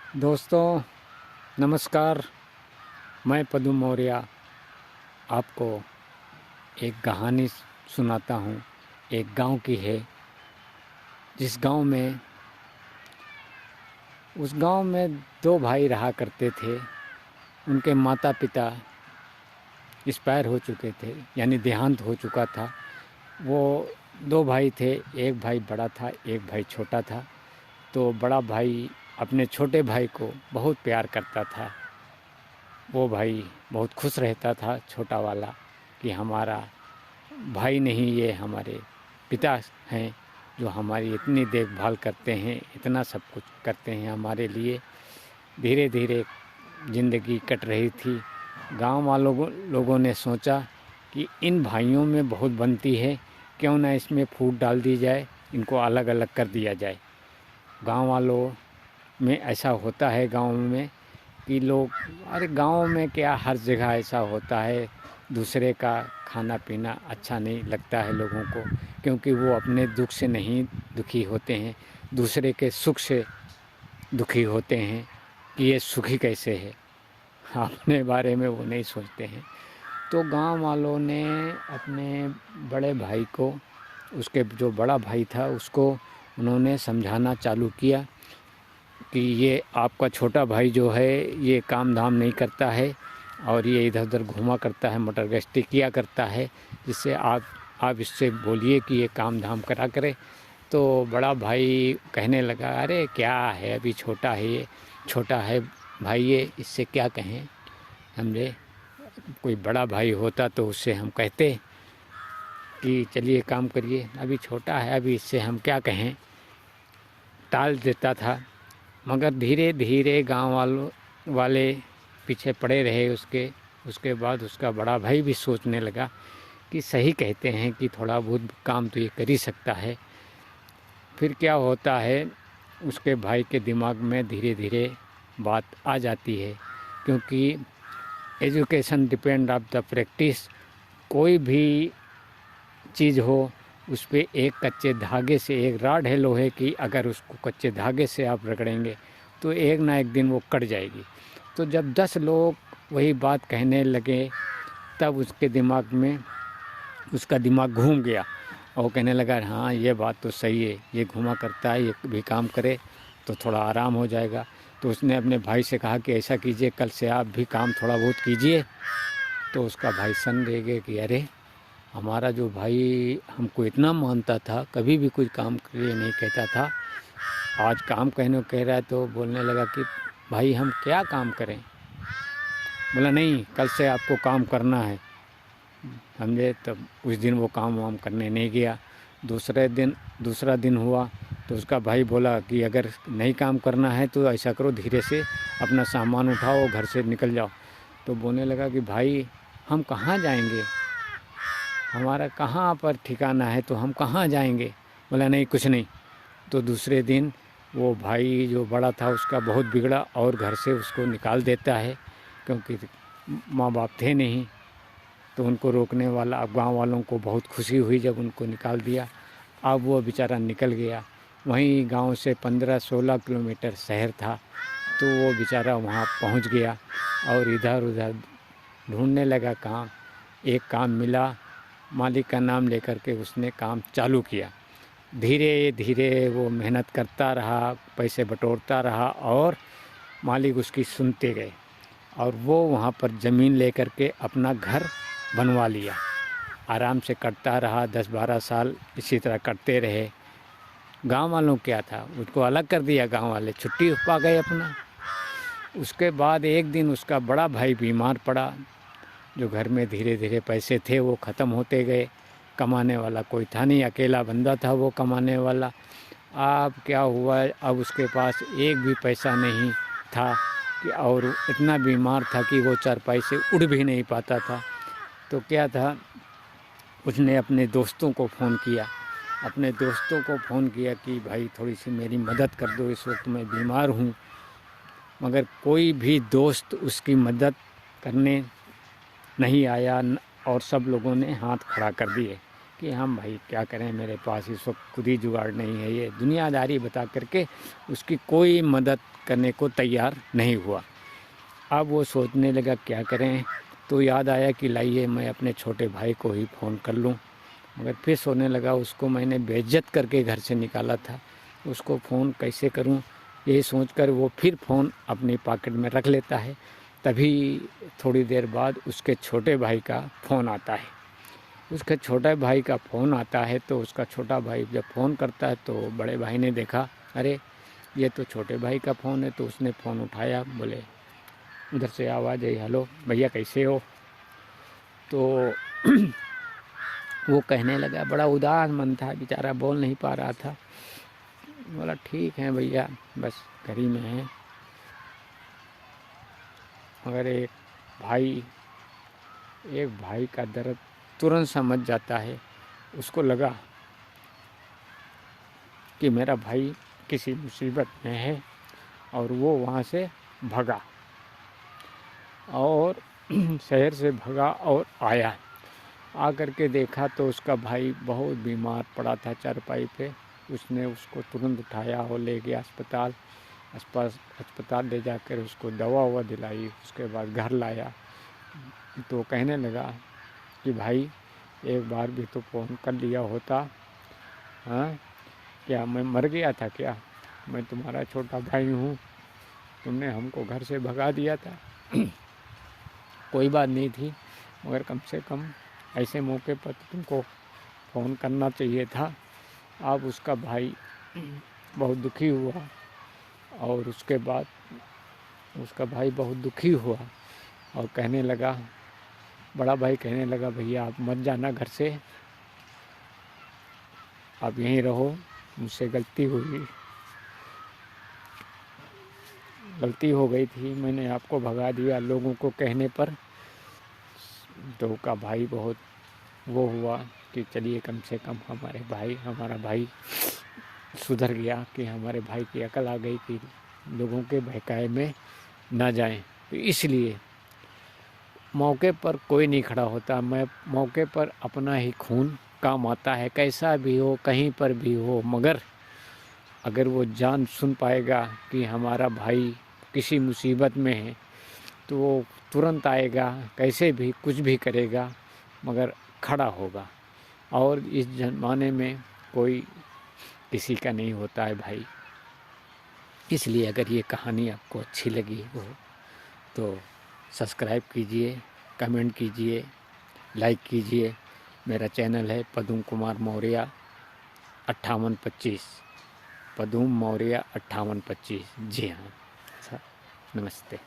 दोस्तों नमस्कार। मैं पद्म मौर्य आपको एक कहानी सुनाता हूँ। एक गांव की है। जिस गांव में उस गांव में दो भाई रहा करते थे। उनके माता पिता एक्सपायर हो चुके थे, यानी देहांत हो चुका था। वो दो भाई थे, एक भाई बड़ा था, एक भाई छोटा था। तो बड़ा भाई अपने छोटे भाई को बहुत प्यार करता था। वो भाई बहुत खुश रहता था, छोटा वाला, कि हमारा भाई नहीं, ये हमारे पिता हैं जो हमारी इतनी देखभाल करते हैं, इतना सब कुछ करते हैं हमारे लिए। धीरे धीरे ज़िंदगी कट रही थी। गांव वालों लोगों ने सोचा कि इन भाइयों में बहुत बनती है, क्यों ना इसमें फूट डाल दी जाए, इनको अलग अलग कर दिया जाए। गांव वालों में ऐसा होता है गांव में कि लोग, अरे गांव में क्या, हर जगह ऐसा होता है। दूसरे का खाना पीना अच्छा नहीं लगता है लोगों को, क्योंकि वो अपने दुख से नहीं दुखी होते हैं, दूसरे के सुख से दुखी होते हैं कि ये सुखी कैसे है। अपने बारे में वो नहीं सोचते हैं। तो गांव वालों ने अपने बड़े भाई को, उसके जो बड़ा भाई था उसको उन्होंने समझाना चालू किया कि ये आपका छोटा भाई जो है ये काम धाम नहीं करता है और ये इधर उधर घूमा करता है, मोटर गश्ती किया करता है, जिससे आप इससे बोलिए कि ये काम धाम करा करे। तो बड़ा भाई कहने लगा, अरे क्या है, अभी छोटा है, ये छोटा है भाई, ये इससे क्या कहें। समझे, कोई बड़ा भाई होता तो उससे हम कहते कि चलिए काम करिए, अभी छोटा है, अभी इससे हम क्या कहें, टाल देता था। मगर धीरे धीरे गांव वाले पीछे पड़े रहे उसके बाद उसका बड़ा भाई भी सोचने लगा कि सही कहते हैं कि थोड़ा बहुत काम तो ये कर ही सकता है। फिर क्या होता है, उसके भाई के दिमाग में धीरे धीरे बात आ जाती है, क्योंकि education depend of the practice. कोई भी चीज़ हो, उस पर एक कच्चे धागे से, एक राड है लोहे की, अगर उसको कच्चे धागे से आप रगड़ेंगे तो एक ना एक दिन वो कट जाएगी। तो जब 10 लोग वही बात कहने लगे, तब उसका दिमाग घूम गया और वो कहने लगा, हाँ ये बात तो सही है, ये घूमा करता है, ये भी काम करे तो थोड़ा आराम हो जाएगा। तो उसने अपने भाई से कहा कि ऐसा कीजिए, कल से आप भी काम थोड़ा बहुत कीजिए। तो उसका भाई सन रह गया कि अरे, हमारा जो भाई हमको इतना मानता था, कभी भी कुछ काम के लिए नहीं कहता था, आज काम कहने को कह रहा है। तो बोलने लगा कि भाई हम क्या काम करें। बोला नहीं, कल से आपको काम करना है। समझे, तब उस दिन वो काम वाम करने नहीं गया। दूसरा दिन हुआ तो उसका भाई बोला कि अगर नहीं काम करना है तो ऐसा करो, धीरे से अपना सामान उठाओ, घर से निकल जाओ। तो बोलने लगा कि भाई हम कहाँ जाएंगे, हमारा कहाँ पर ठिकाना है, तो हम कहाँ जाएंगे। बोला नहीं कुछ नहीं। तो दूसरे दिन वो भाई जो बड़ा था उसका बहुत बिगड़ा और घर से उसको निकाल देता है, क्योंकि माँ बाप थे नहीं। तो उनको रोकने वाला, अब गांव वालों को बहुत खुशी हुई जब उनको निकाल दिया। अब वो बेचारा निकल गया। वहीं गांव से 15-16 किलोमीटर शहर था, तो वो बेचारा वहाँ पहुँच गया और इधर उधर ढूंढने लगा काम। एक काम मिला, मालिक का नाम लेकर के उसने काम चालू किया। धीरे धीरे वो मेहनत करता रहा, पैसे बटोरता रहा और मालिक उसकी सुनते गए और वो वहाँ पर ज़मीन लेकर के अपना घर बनवा लिया। आराम से कटता रहा, 10-12 साल इसी तरह कटते रहे। गांव वालों क्या था, उसको अलग कर दिया, गांव वाले छुट्टी पा गए अपना। उसके बाद एक दिन उसका बड़ा भाई बीमार पड़ा। जो घर में धीरे धीरे पैसे थे वो ख़त्म होते गए, कमाने वाला कोई था नहीं, अकेला बंदा था वो कमाने वाला। अब क्या हुआ, अब उसके पास एक भी पैसा नहीं था कि, और इतना बीमार था कि वो चारपाई से उठ भी नहीं पाता था। तो क्या था, उसने अपने दोस्तों को फ़ोन किया कि भाई थोड़ी सी मेरी मदद कर दो, इस वक्त मैं बीमार हूँ। मगर कोई भी दोस्त उसकी मदद करने नहीं आया और सब लोगों ने हाथ खड़ा कर दिए कि हम भाई क्या करें, मेरे पास इस वक्त खुद ही जुगाड़ नहीं है। ये दुनियादारी बता करके उसकी कोई मदद करने को तैयार नहीं हुआ। अब वो सोचने लगा क्या करें, तो याद आया कि लाइए मैं अपने छोटे भाई को ही फ़ोन कर लूँ। मगर फिर सोचने लगा उसको मैंने बेइज्जत करके घर से निकाला था, उसको फ़ोन कैसे करूं, ये सोचकर वो फिर फ़ोन अपनी पॉकेट में रख लेता है। तभी थोड़ी देर बाद उसके छोटे भाई का फ़ोन आता है। उसके छोटे भाई का फ़ोन आता है तो उसका छोटा भाई जब फ़ोन करता है तो बड़े भाई ने देखा, अरे ये तो छोटे भाई का फ़ोन है। तो उसने फ़ोन उठाया, बोले उधर से आवाज़ आई, हेलो भैया कैसे हो। तो वो कहने लगा, बड़ा उदास मन था बेचारा, बोल नहीं पा रहा था। बोला ठीक है भैया, बस घर ही में है। मगर एक भाई का दर्द तुरंत समझ जाता है। उसको लगा कि मेरा भाई किसी मुसीबत में है और वो वहाँ से भगा और शहर से भगा और आया। आकर के देखा तो उसका भाई बहुत बीमार पड़ा था चारपाई पे। उसने उसको तुरंत उठाया और ले गया अस्पताल ले जाकर उसको दवा ववा दिलाई। उसके बाद घर लाया तो कहने लगा कि भाई एक बार भी तो फ़ोन कर लिया होता, हाँ क्या मैं मर गया था क्या? मैं तुम्हारा छोटा भाई हूँ, तुमने हमको घर से भगा दिया था। कोई बात नहीं थी, मगर कम से कम ऐसे मौके पर तुमको फ़ोन करना चाहिए था। अब उसका भाई बहुत दुखी हुआ और उसके बाद उसका भाई बहुत दुखी हुआ और कहने लगा, बड़ा भाई कहने लगा, भैया आप मत जाना घर से, आप यहीं रहो, मुझसे गलती हो गई थी, मैंने आपको भगा दिया लोगों को कहने पर। तो का भाई बहुत वो हुआ कि चलिए कम से कम हमारा भाई सुधर गया, कि हमारे भाई की अकल आ गई कि लोगों के बहकावे में ना जाएं। तो इसलिए मौके पर कोई नहीं खड़ा होता। मैं मौके पर अपना ही खून काम आता है, कैसा भी हो, कहीं पर भी हो। मगर अगर वो जान सुन पाएगा कि हमारा भाई किसी मुसीबत में है तो वो तुरंत आएगा, कैसे भी कुछ भी करेगा मगर खड़ा होगा। और इस ज़माने में कोई किसी का नहीं होता है भाई। इसलिए अगर ये कहानी आपको अच्छी लगी हो तो सब्सक्राइब कीजिए, कमेंट कीजिए, लाइक कीजिए। मेरा चैनल है पदम कुमार मौर्य 5825, पदम मौर्य 5825। जी हाँ, नमस्ते।